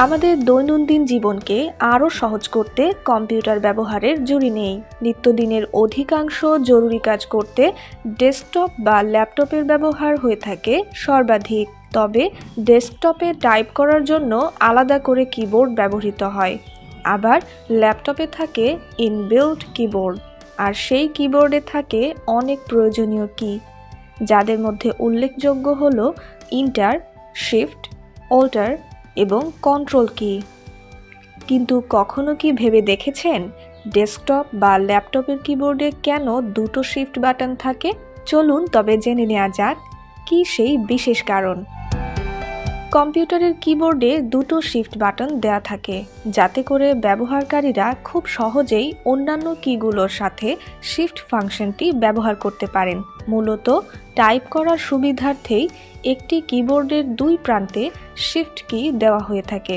আমাদের দৈনন্দিন জীবনকে আরও সহজ করতে কম্পিউটার ব্যবহারের জুড়ি নেই। নিত্যদিনের অধিকাংশ জরুরি কাজ করতে ডেস্কটপ বা ল্যাপটপের ব্যবহার হয়ে থাকে সর্বাধিক। তবে ডেস্কটপে টাইপ করার জন্য আলাদা করে কিবোর্ড ব্যবহৃত হয়। আবার ল্যাপটপে থাকে ইনবিল্ট কিবোর্ড, আর সেই কিবোর্ডে থাকে অনেক প্রয়োজনীয় কি, যাদের মধ্যে উল্লেখযোগ্য হলো ইন্টার, শিফট, অল্টার এবং কন্ট্রোল কি। কিন্তু কখনো কি ভেবে দেখেছেন ডেস্কটপ বা ল্যাপটপের কিবোর্ডে কেন দুটো শিফট বাটন থাকে? চলুন তবে জেনে নেওয়া যাক কি সেই বিশেষ কারণ। কম্পিউটারের কিবোর্ডে দুটো শিফট বাটন দেয়া থাকে, যাতে করে ব্যবহারকারীরা খুব সহজেই অন্যান্য কিগুলোর সাথে শিফট ফাংশনটি ব্যবহার করতে পারেন। মূলত টাইপ করার সুবিধার্থেই একটি কিবোর্ডের দুই প্রান্তে শিফট কি দেওয়া হয়ে থাকে।